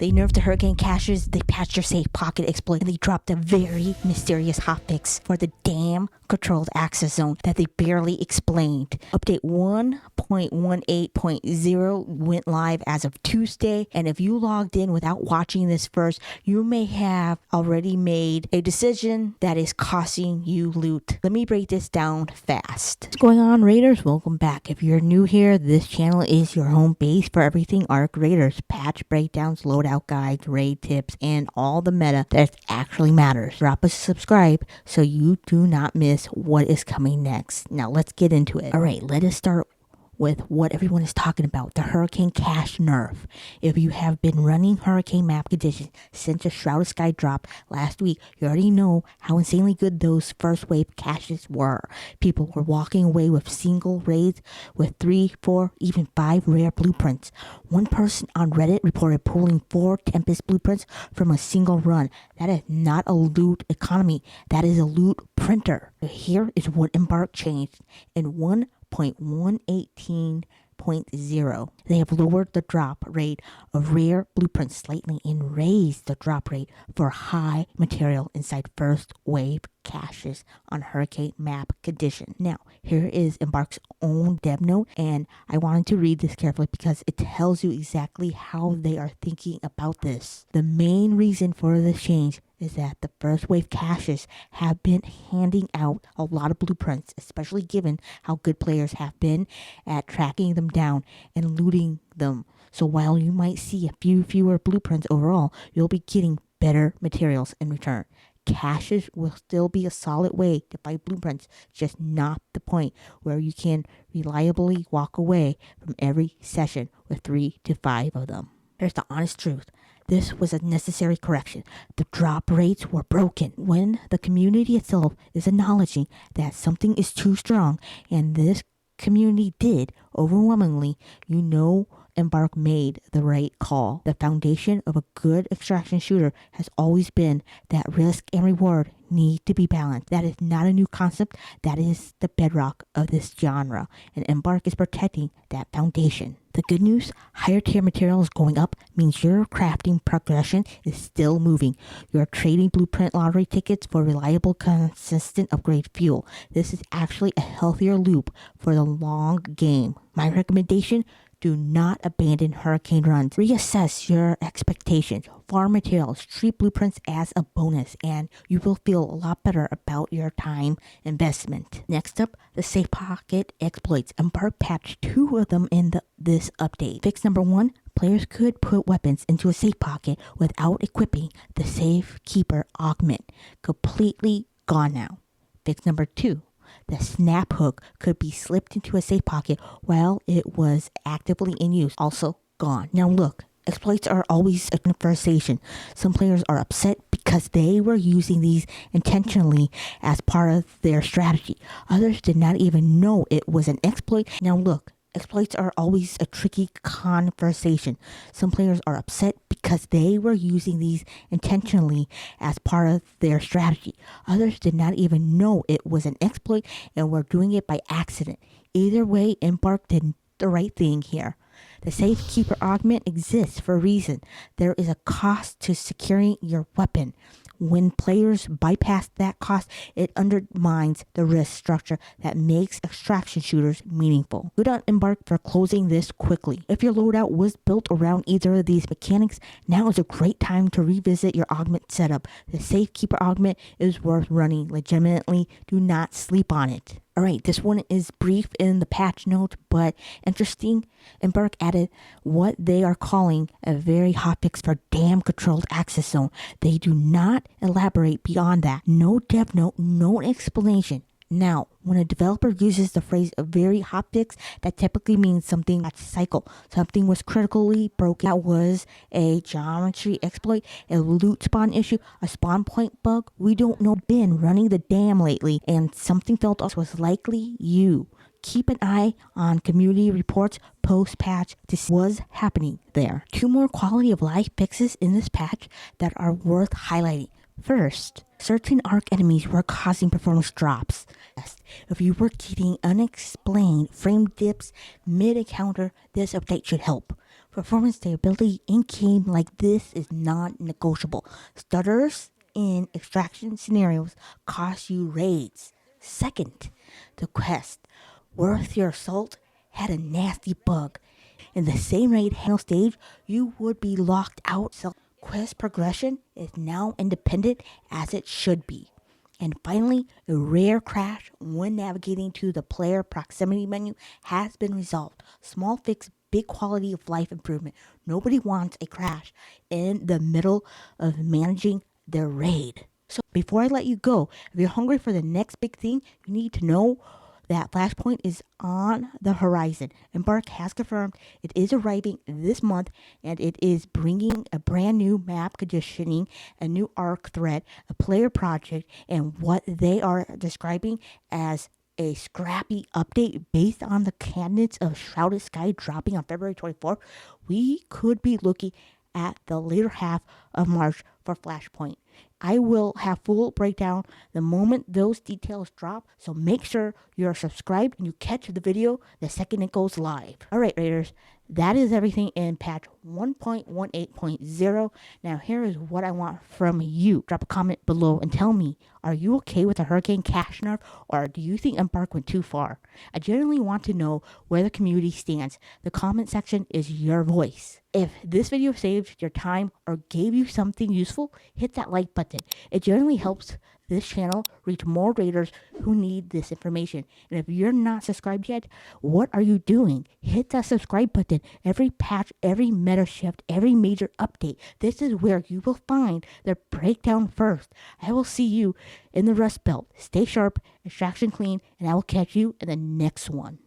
They nerfed the hurricane caches, they patched your safe pocket exploit, and they dropped a very mysterious hotfix for the damn controlled access zone that they barely explained. Update 1.18.0 went live as of Tuesday, and if you logged in without watching this first, you may have already made a decision that is costing you loot. Let me break this down fast. What's going on, Raiders? Welcome back. If you're new here, this channel is your home base for everything Arc Raiders. Patch breakdowns, loadout guides, raid tips, and all the meta that actually matters. Drop a subscribe so you do not miss what is coming next. Now let's get into it. Alright, let us start with what everyone is talking about, the Hurricane Cache nerf. If you have been running Hurricane map conditions since the Shrouded Sky drop last week, you already know how insanely good those first wave caches were. People were walking away with single raids with 3, 4, even 5 rare blueprints. One person on Reddit reported pulling 4 Tempest blueprints from a single run. That is not a loot economy, that is a loot printer. Here is what Embark changed in 1.118.0. They have lowered the drop rate of rare blueprints slightly and raised the drop rate for high material inside first wave caches on Hurricane map condition. Now, here is Embark's own dev note, and I wanted to read this carefully because it tells you exactly how they are thinking about this. The main reason for this change is that the first wave caches have been handing out a lot of blueprints, especially given how good players have been at tracking them down and looting them. So while you might see a few fewer blueprints overall, you'll be getting better materials in return. Caches will still be a solid way to find blueprints, just not the point where you can reliably walk away from every session with 3 to 5 of them. Here's the honest truth. This was a necessary correction. The drop rates were broken. When the community itself is acknowledging that something is too strong, and this community did overwhelmingly, you know Embark made the right call. The foundation of a good extraction shooter has always been that risk and reward need to be balanced. That is not a new concept. That is the bedrock of this genre, and Embark is protecting that foundation. The good news, higher tier materials going up means your crafting progression is still moving. You're trading blueprint lottery tickets for reliable, consistent upgrade fuel. This is actually a healthier loop for the long game. My recommendation, do not abandon Hurricane runs. Reassess your expectations. Farm materials, treat blueprints as a bonus, and you will feel a lot better about your time investment. Next up, the safe pocket exploits. Embark patched 2 of them in this update. Fix number 1, players could put weapons into a safe pocket without equipping the Safekeeper Augment. Completely gone now. Fix number 2. The Snaphook could be slipped into a safe pocket while it was actively in use. Also gone. Now look, exploits are always a conversation. Some players are upset because they were using these intentionally as part of their strategy. Others did not even know it was an exploit. Now look, exploits are always a tricky conversation. Some players are upset because they were using these intentionally as part of their strategy. Others did not even know it was an exploit and were doing it by accident. Either way, Embark did the right thing here. The Safekeeper Augment exists for a reason. There is a cost to securing your weapon. When players bypass that cost, it undermines the risk structure that makes extraction shooters meaningful. Good on Embark for closing this quickly. If your loadout was built around either of these mechanics, now is a great time to revisit your augment setup. The Safekeeper Augment is worth running legitimately. Do not sleep on it. Alright, this one is brief in the patch note, but interesting. Embark added what they are calling a very hotfix for damn controlled access zone. They do not elaborate beyond that. No dev note, no explanation. Now, when a developer uses the phrase a very hotfix, that typically means something that's cycle. Something was critically broken. That was a geometry exploit, a loot spawn issue, a spawn point bug. We don't know. Been running the dam lately, and something felt off was likely you. Keep an eye on community reports post-patch to see what's happening there. 2 more quality of life fixes in this patch that are worth highlighting. First, certain arc enemies were causing performance drops. If you were getting unexplained frame dips mid-encounter, this update should help. Performance stability in game like this is non-negotiable. Stutters in extraction scenarios cost you raids. Second, the quest, worth your salt, had a nasty bug. In the same raid handle stage, you would be locked out. So quest progression is now independent as it should be. And finally, a rare crash when navigating to the player proximity menu has been resolved. Small fix, big quality of life improvement. Nobody wants a crash in the middle of managing their raid. So before I let you go, if you're hungry for the next big thing, you need to know that Flashpoint is on the horizon. Embark has confirmed it is arriving this month, and it is bringing a brand new map conditioning, a new arc thread, a player project, and what they are describing as a scrappy update based on the candidates of Shrouded Sky dropping on February 24th. We could be looking at the later half of March for Flashpoint. I will have full breakdown the moment those details drop, so make sure you're subscribed and you catch the video the second it goes live. Alright Raiders, that is everything in patch 1.18.0. Now here is what I want from you. Drop a comment below and tell me, are you okay with the Hurricane Cash Nerf, or do you think Embark went too far? I genuinely want to know where the community stands. The comment section is your voice. If this video saved your time or gave you something useful, hit that like button. It generally helps this channel reach more raiders who need this information. And if you're not subscribed yet, what are you doing? Hit that subscribe button. Every patch, every meta shift, every major update, this is where you will find the breakdown first. I will see you in the Rust Belt. Stay sharp, extraction clean, and I will catch you in the next one.